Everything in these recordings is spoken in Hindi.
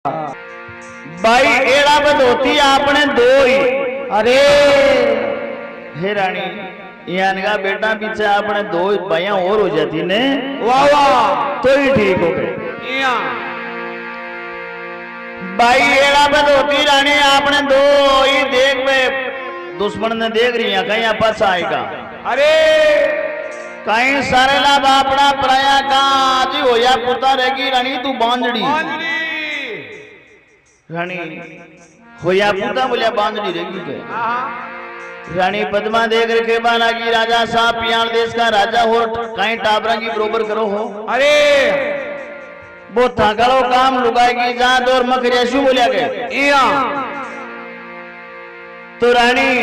भाई एड़ा बदोती आपने दो ही। अरे हे रानी यानगा बेटा पीछे आपने दो भाइयां और हो जाती ने वाह वाह तो ही ठीक हो गए। या भाई एड़ा बदोती रानी आपने दो ही देख वे दुश्मन ने देख रही है कहीं आपस आएगा। अरे कहीं सारे ला बापड़ा पराया का आज हो या पुता रहेगी रानी तू बांझड़ी रानी होया पुता बोलिया बांझड़ी रहेगी के रानी पद्मा देख रखे बाना की राजा साहब पियाल देश का राजा हो कहीं टाबरा की बरोबर करो हो। अरे वो थाकड़ो काम लुगाएगी जात और मखरियाशु बोलिया गए या तो रानी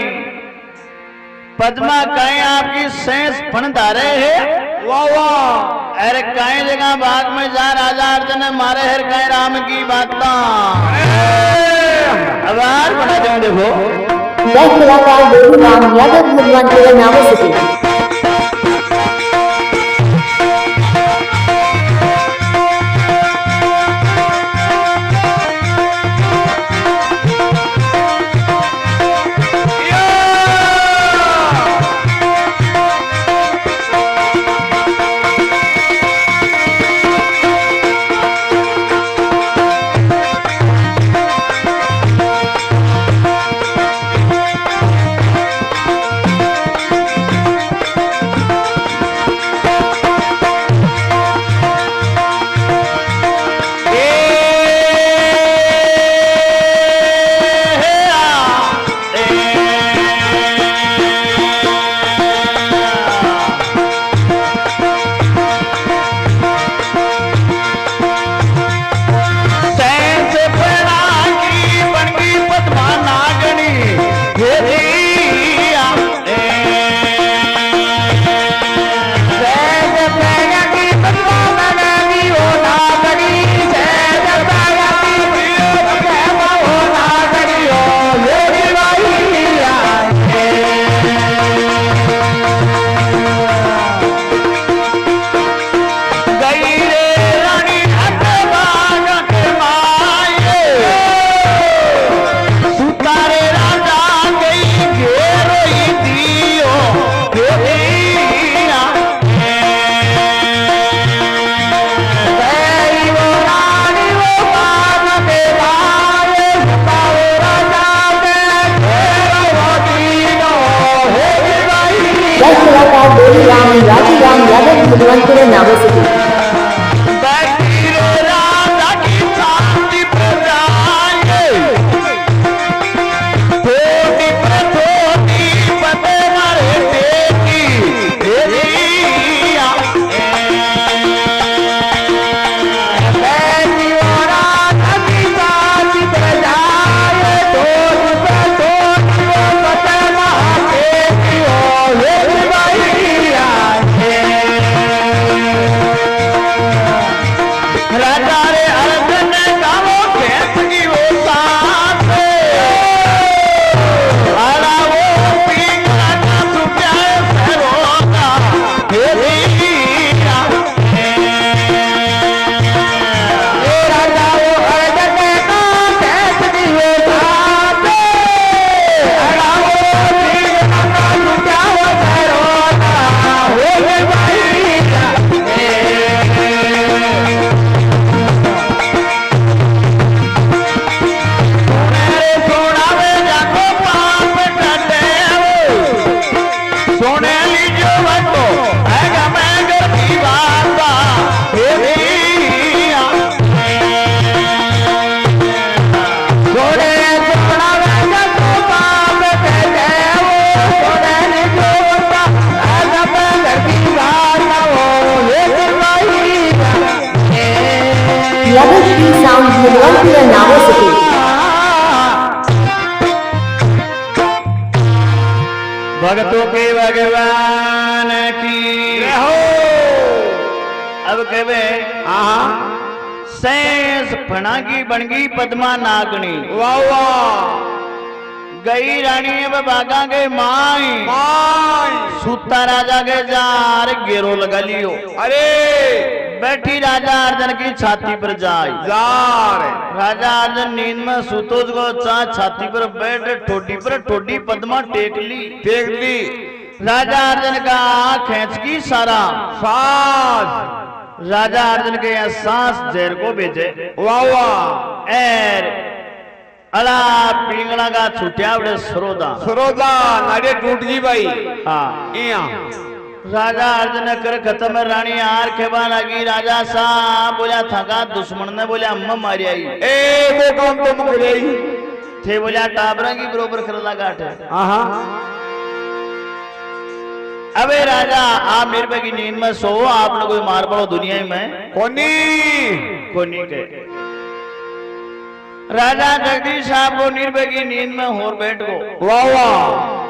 पद्मा कहीं आपकी सेंस फन धारे है। वाह वाह अरे कहीं जगह बाग में जा राजा अर्जुन ने मारे हर कहीं राम की बात अब यार बना जाऊं देखो मैं कलाकार देवी राम यादव भगवान के नाम से देवी राम यादव भगवान के नाम से भगवान के नाम से भक्तों के भगवान की हो। अब कहे सेंस फना की बनगी पद्मा नागनी वाह वाह गई रानी अब बागा के माई सूता राजा के जार घेरो लगा लियो। अरे बैठी राजा अर्जुन की छाती पर जाए जार राजा अर्जुन नींद में सुतो जो छाती पर बैठ ठोडी पद्मा टेक ली देख ली राजा अर्जुन का खींच की सारा सास राजा अर्जुन के यहाँ सांस जहर को भेजे वाह वाह एर अला पिंगला का छुटिया बड़े सरोदा सरोदा नाड़े टूट गई भाई हाँ इया राजा अर्जुन ने कर खत्म रानी हार खेबा लगी राजा साहब बोला थका दुश्मन ने बोला अम्मा मारी आई ए वो काम तो मुक गई थे बोला टाबरा की बरोबर करला गाठ है आहा अबे राजा आप निर्भय की नींद में सो आप लोग कोई मार पड़ो दुनिया में कोनी के राजा जगदीश साहब को निर्भय की नींद में होर बैठ गो वाह वाह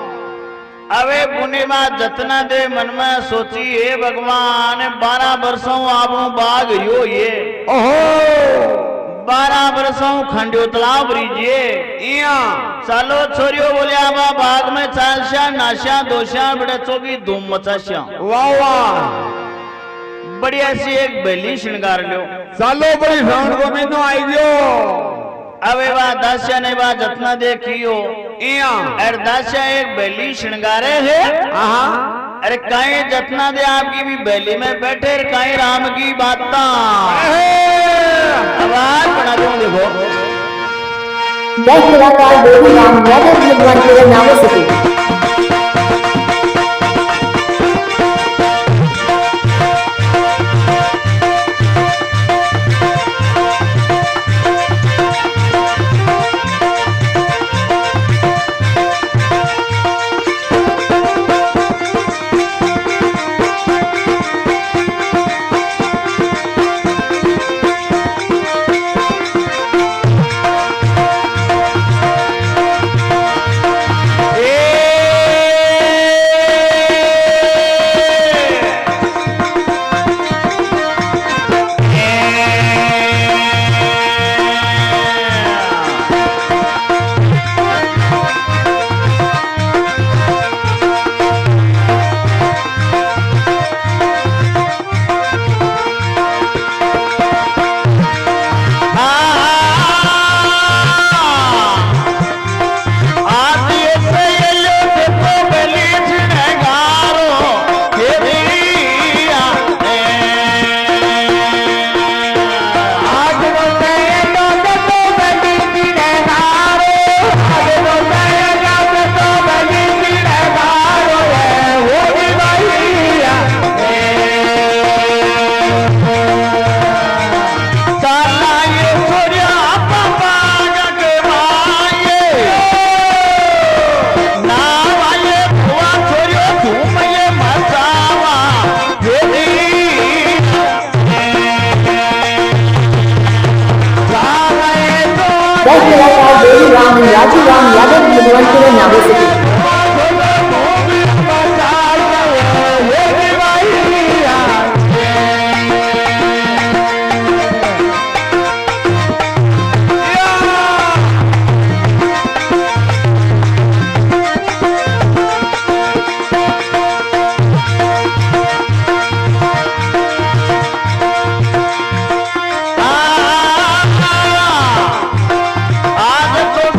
अबे पूर्णिमा जतना दे मन में सोची हे भगवान 12 वर्षों आप बाघ यो ये ओहो 12 वर्षों खंडियो तालाब ब्रिजिए इया चलो छोरियो बोले आबा बाघ में चालश्या नाश्या दोश्या बड़े चौकी धूम मचाश्या वाह वाह बढ़िया सी एक बेली श्रृंगार लो चालो बड़ी साउंड को मैंने आई दियो अबे बा दास्या ने बा जतना देखियो इया अरे दास्या एक बेली श्रृंगारे है आहा अरे कहीं जतना दे आपकी भी बेली में बैठे कहीं राम की बाता आवाज बना दूं देखो जय कलाकार देवी राम यादव विद्वान के नामों से यादव विद्वान के नामों से आज तो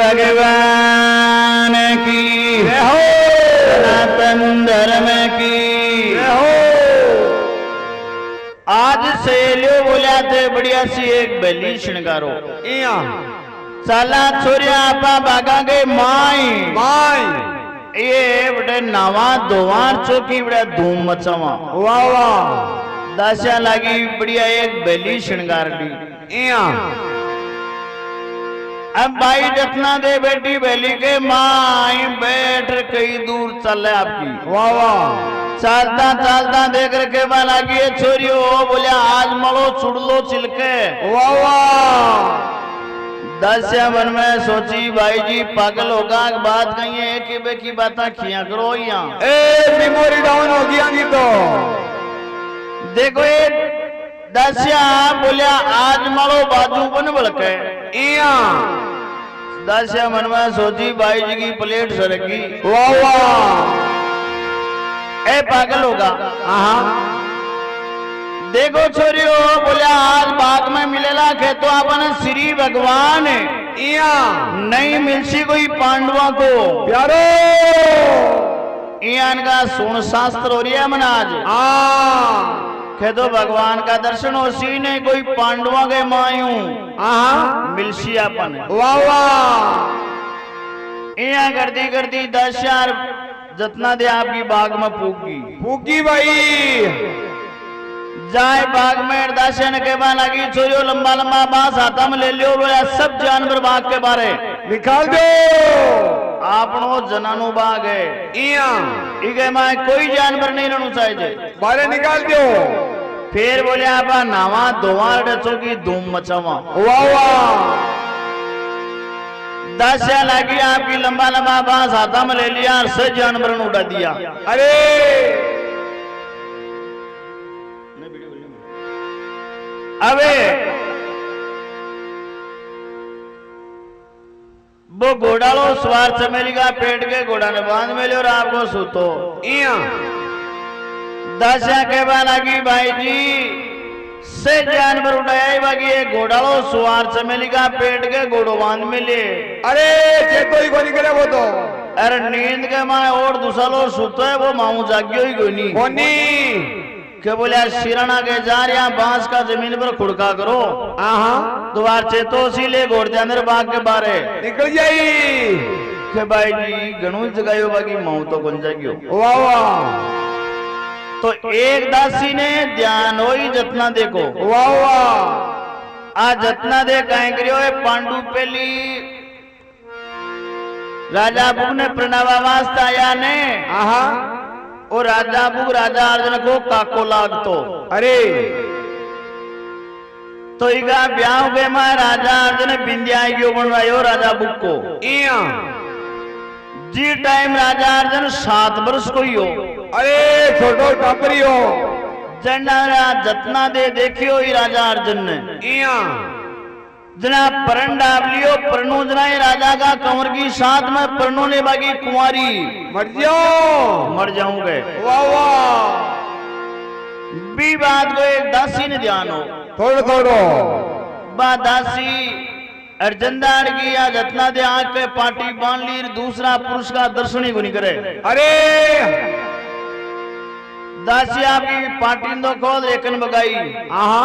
भगवान की जय हो सनातन धर्म की जय हो। आज से लियो बोलिया थे बढ़िया सी एक बेली श्रृंगारो इया साला छोरिया आपा बागा के माई माई ये बड़े नावा दोवार चौकी बड़ा धूम मचावा वाह वाह दासिया लागी बढ़िया एक बेली श्रृंगार ली इया अब भाई जतना दे बेटी बेली के माई बैठ कई दूर चल है आपकी वाह वाह चालता चालता देख रखे वाला की छोरी हो बोलिया आज मलो छुड़ लो चिलके वाह वाह। दासिया मन में सोची भाई जी पागल होगा बात कही है की बात खिया करो यहाँ ए मेमोरी डाउन हो गया नहीं तो देखो ये दासिया बोलिया आज मलो बाजू बन बड़के इया दासिया मन में सोची भाई जी की प्लेट सरकी वाह वाह। ए पागल होगा हाँ देखो छोरियो बोलिया आज बाग में मिलेला खे तो अपन श्री भगवान इया नहीं मिलसी कोई पांडवा को प्यारो इयान का सुन शास्त्र हो रही है मन आज हाँ खे तो भगवान का दर्शन हो सी नहीं कोई पांडवा के मायू हाँ मिलसी अपन वाह वाह। इया करती 10,000 जतना दे आपकी बाग में फूकी फूकी भाई जाए बाग में दासिया ने कहवा लगी छोरियो लंबा लंबा बांस हाथा में ले लियो बोला सब जानवर बाग के बारे निकाल दो आपनो जनानो बाग है इया इके मां कोई जानवर नहीं रहना चाहिए बारे निकाल दो फिर बोले आप नावा दोवार डचो की धूम मचावा वाह वाह। दासिया लगी आपकी लंबा लंबा बांस हाथा में ले लिया और सब जानवर ने उड़ा दिया अरे अबे वो घोड़ालो सवार चमेली का पेट के घोड़ा ने बांध में लियो और आपको सुतो इया दासिया कहवा लगी भाई जी से जानवर उठाया बाकी ये घोड़ालो सवार चमेली का पेट के घोड़ो बांध में ले अरे चेतो ही कोनी करे वो तो अरे नींद के माए और दूसरा लो सुतो है वो माऊ जागियो ही कोई नहीं कोनी के बोले शिराना के जा रहा बांस का जमीन पर खुड़का करो हाँ द्वार चेतो सी ले घोड़ अंदर बाग के बारे निकल जाई के भाई जी गणु जगायो बाकी माऊ तो गुंज जागियो वाह वाह। तो एक दासी ने ध्यान हो ही जतना देखो वाह वाह। आ जतना दे कहीं करियो है पांडु पेली राजा बुक ने प्रणवा वास्ता आया ने हाँ और राजा बुक राजा अर्जुन को काको लागतो अरे तो इका ब्याह के मां राजा अर्जुन बिंदिया क्यों बनवायो राजा बुक को इया जी टाइम राजा अर्जुन 7 वर्ष को ही हो अरे छोटो टापरी हो जना जतना दे देखियो ही राजा अर्जुन ने इया जना परण डाब लियो परनो जना राजा का कंवर की साथ में परनो ने बागी कुंवारी मर जाओ मर जाऊंगे वाह वाह। भी बात को एक दासी ने ध्यान हो थोड़ो थोड़ो बा दासी अर्जनदार की या जतना दे आंख पे पाटी बांध ली दूसरा पुरुष का दर्शन ही नहीं करे अरे दासी आपकी पाटी दो खोल रेकन बगाई हाँ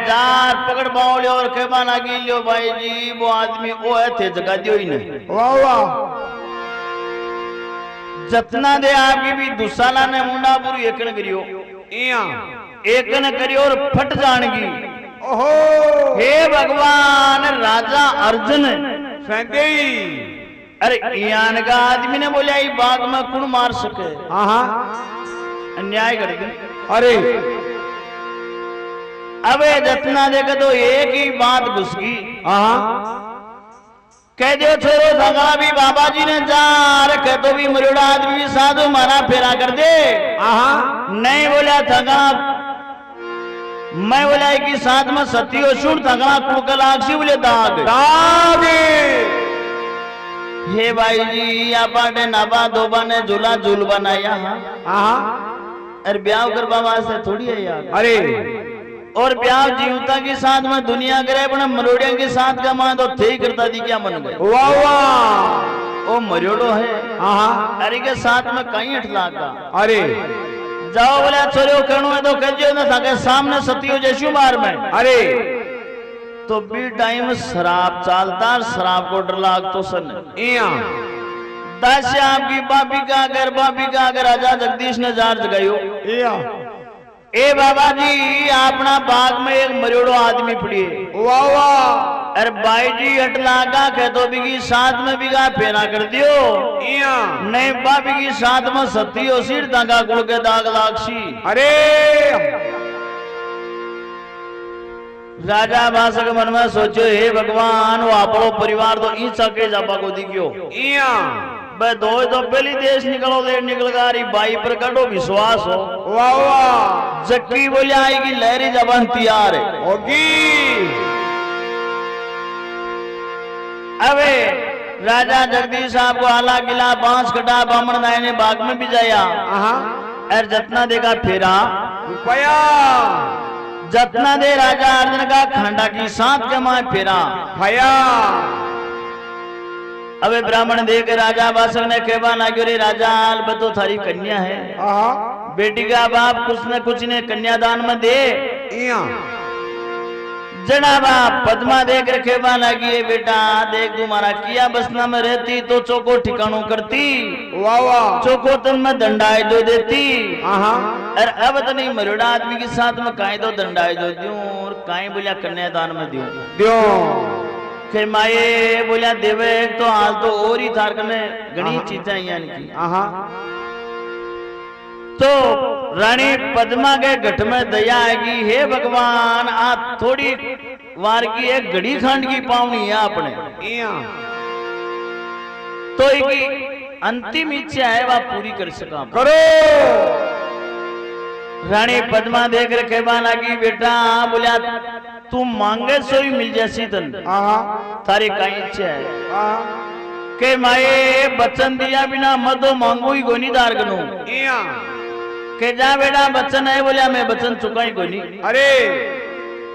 जार पकड़ बाओ लियो और कहबा लगी लियो भाई जी वो आदमी वो है थे जगा दियो ही नहीं वाह वाह। जतना दे आपकी भी दुसाला ने मुंडा पूरी एकन करियो इया एकन करियो और फट जाणगी ओहो हे भगवान राजा अर्जुन संदेई अरे यान का आदमी ने बोलिया ये बाग में कौन मार सके हाँ अन्याय कर दी अरे अबे जतना देखे तो एक ही बात घुस गई हाँ कह दियो छोरो सगा भी बाबा जी ने जा रखे तो भी मरोड़ा आदमी भी साधु मारा फेरा कर दे हाँ नहीं बोला थगा मैं बोला कि साथ में सती हो शुर थगा कुकल आक्षी बोले दाग हे भाई जी आपा ने नाबा दोबा ने झूला झूल बनाया हाँ अरे ब्याह कर बाबा से थोड़ी है यार अरे और ब्याह जीवता के साथ में दुनिया करे पण मरोड़िया के साथ का मान तो थे ही करता दी क्या मन गए वाह वाह ओ मरोड़ो है हाँ अरे के साथ में कहीं अठला का अरे जाओ बोले छोरे करणो है तो कहो ना था के सामने सतियो जैसू मार में अरे तो बी टाइम शराब चालता शराब को डर लाग तो सन इया दास्य आपकी बाबी का अगर राजा जगदीश ने जार जगायो इया ए बाबा जी अपना बाग में एक मरोड़ो आदमी पड़ी वाह वाह अरे भाई जी अटला का कह तो बिगी साथ में बिगा फेरा कर दियो इया नहीं बाबी की साथ में सती हो सिर दागा गुड़ के दाग लाक्षी अरे राजा बासक मन में सोचो हे भगवान वो आपड़ो परिवार तो ई सके जापा को दिखियो इया बे दो तो पहली देश निकलो ले निकल गा रही बाई पर कड़ो विश्वास हो वाह वाह जक्की बोले आएगी लहरी जबान तैयार है होगी अबे राजा जगदीश साहब को आला गिला बांस कटा बामण नाय ने बाग में भी जाया और जतना देखा फेरा रुपया जतना दे राजा अर्जुन का खंडा की साथ के माए फेरा भया अबे ब्राह्मण देख राजा बासक ने कहवा नाग्यो रे राजा आल तो थारी कन्या है बेटी का बाप कुछ न कुछ ने कन्यादान में दे इया जना बाप पद्मा देख रखे लगी बेटा देख तुम्हारा किया बसना में रहती तो चौको ठिकानों करती वाह वाह चौको तन में दंडाई दो देती अरे अब तो नहीं मरोड़ा आदमी के साथ में काई दो दंडाई दो दूं और काई बोलिया कन्यादान में दूं द्यो के माये बोलिया देवे तो हाल तो और ही थार कने घनी चीजें यानी की तो रानी पद्मा के घट में दया आएगी हे भगवान आप थोड़ी वार की एक घड़ी खंड की पावनी है आपने तो एक अंतिम इच्छा है वह पूरी कर सका करो रानी पद्मा देख रखे लगी बेटा बोलिया तू मांगे सो ही मिल जैसी तन थारी का इच्छा है के माए बचन दिया बिना मदो मांगो ही गोनी दार गनो के जा बेटा बचन है बोलिया मैं बचन चुका ही कोनी अरे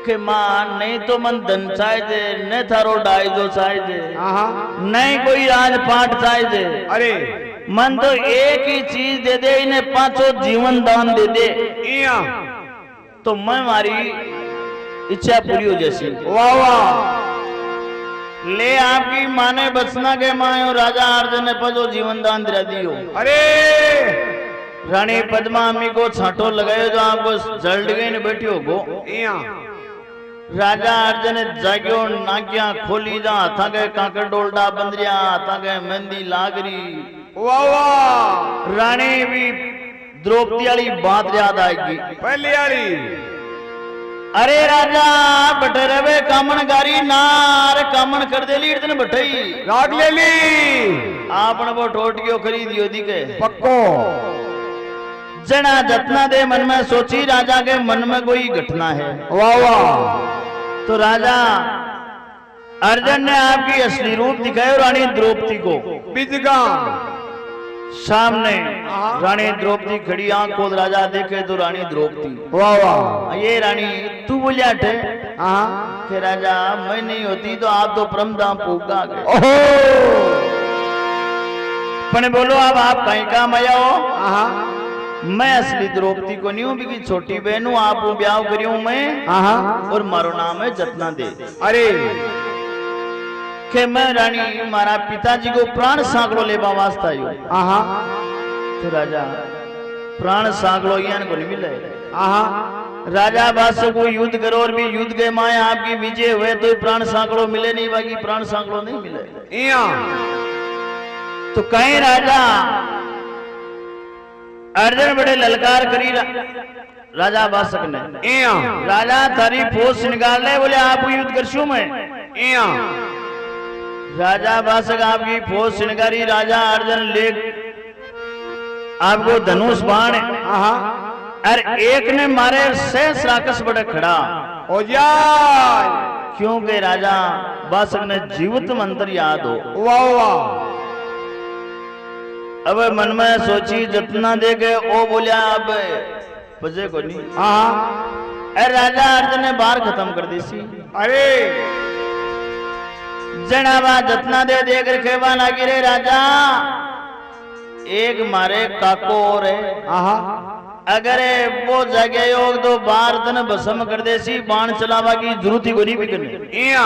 के मां नहीं तो मन धन चाहे दे न थारो डाई जो चाहे दे नहीं कोई राजपाट चाहे दे अरे मन तो एक ही चीज दे दे इन्हें पांचों जीवन दान दे दे तो मैं मारी इच्छा पूरी हो जैसी वाह वाह ले आपकी माने बचना के माए और राजा अर्जुन ने पजो जीवन दान दिला दियो अरे रानी पद्मा अम्मी को छाटो लगायो जो आपको जल्द गई ने बैठी हो गो राजा अर्जुन ने जाग्यो नाकिया खोली जा हाथा के काकड़ डोलडा बंदरिया हाथा के मेहंदी लागरी वाह वाह रानी भी द्रौपदी वाली बात याद आएगी पहली वाली अरे राजा बटरवे कामन गारी नार कामन कर दे लीड दिन बटई राग ले ली आपने वो टोट गयो खरीदियो दी के पक्को जना जतना दे मन में सोची राजा के मन में कोई घटना है वाह वाह तो राजा अर्जुन ने आपकी असली रूप दिखाया रानी द्रौपदी को बिजगा सामने रानी द्रौपदी खड़ी आंख खोल राजा देखे तो रानी द्रौपदी वाह वाह ये रानी तू बोलिया थे कि राजा मैं नहीं होती तो आप तो परमधाम पूगा गए पर बोलो अब आप कहीं काम आया हो मैं असली द्रौपदी को नहीं हूँ कि छोटी बहन हूँ आप ब्याह करी हूँ मैं और मारो नाम है जतना दे अरे के मैं रानी मारा पिताजी को प्राण सांकड़ो ले वास्ता आयो तो राजा प्राण सांकड़ो यान को नहीं मिले राजा बादशाह को युद्ध करो और भी युद्ध के माए आपकी विजय हुए तो प्राण सांकड़ो मिले नहीं बाकी प्राण सांकड़ो नहीं मिले तो कहीं राजा अर्जुन बड़े ललकार करी राजा बादशाह ने राजा थारी फौज निकाल ले बोले आप युद्ध करशू मैं राजा बादशाह आपकी फौज सिनगारी राजा अर्जुन ले आपको धनुष बाण और एक ने मारे शेष राक्षस बड़े खड़ा हो जाए क्योंकि राजा बादशाह ने जीवित मंत्र याद हो वाह वाह अब मन में सोची जितना दे गए ओ बोलिया अब बजे को नहीं राजा अर्जुन ने बार खत्म कर दी सी। अरे जनाबा जतना दे देख रखेवा लागी रे राजा, एक मारे काको और है। आहा अगर वो जगह योग दो बार तन भस्म कर दे सी, बाण चलावा की जरूरत ही कोनी बिकने। इया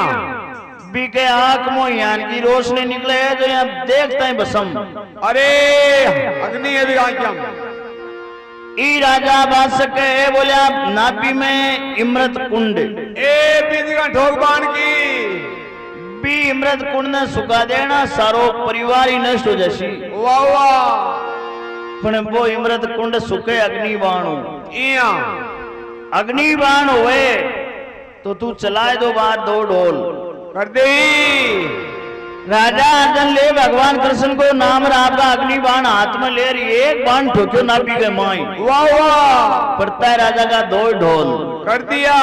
बीके आंख मो यान की रोशनी निकले है जो यहाँ देखता है भस्म। अरे अग्नि है भी आंखम ई राजा बास के बोलिया नाभि में इमृत कुंड, ए बीजगा ठोकबान की बी इमृत कुंड ने सुखा देना, सारो परिवार ही नष्ट हो जासी। वाह वाह पण वो इमृत कुंड सुखे अग्निबाण हो। इया अग्निबाण हुए तो तू चलाए दो बार दो ढोल कर दे। राजा अर्जुन ले भगवान कृष्ण को नाम राम का अग्निबाण हाथ में ले रही, एक बाण ठोक्यो नाभि के माई। वाह वाह पड़ता है राजा का दो ढोल कर दिया।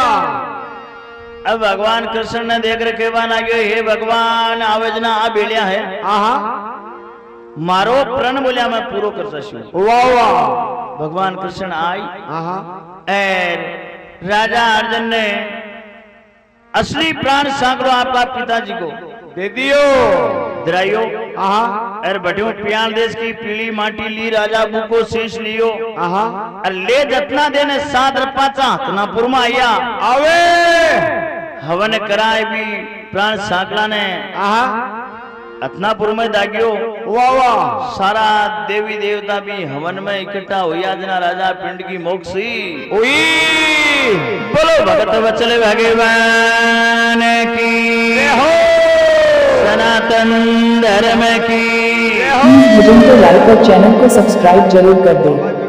अब भगवान कृष्ण ने देख रखे बान आगे, हे भगवान आवेजना आ बेलिया है, आहा मारो प्रण बोलिया मैं पूरो कर सकूं। वाह वाह भगवान कृष्ण आई आहा और राजा अर्जुन ने असली प्राण सांकड़ो आपका पिताजी को दे दियो। द्राइयो आहा और बटियो पियाल देश की पीली माटी ली, राजा को शीश लियो। आहा और ले जतना देने सात रपाचा हतनापुर में आया, आवे हवन कराए भी प्राण सांकला ने आहा हतनापुर में दागियो। वाह वाह सारा देवी देवता भी हवन में इकट्ठा हुआ, जना राजा पिंड की मोक्षी। ओई बोलो भगत वचल भगवान की हो सनातन धर्म की। प्लीज मुझे लाइक और चैनल को सब्सक्राइब जरूर कर दें।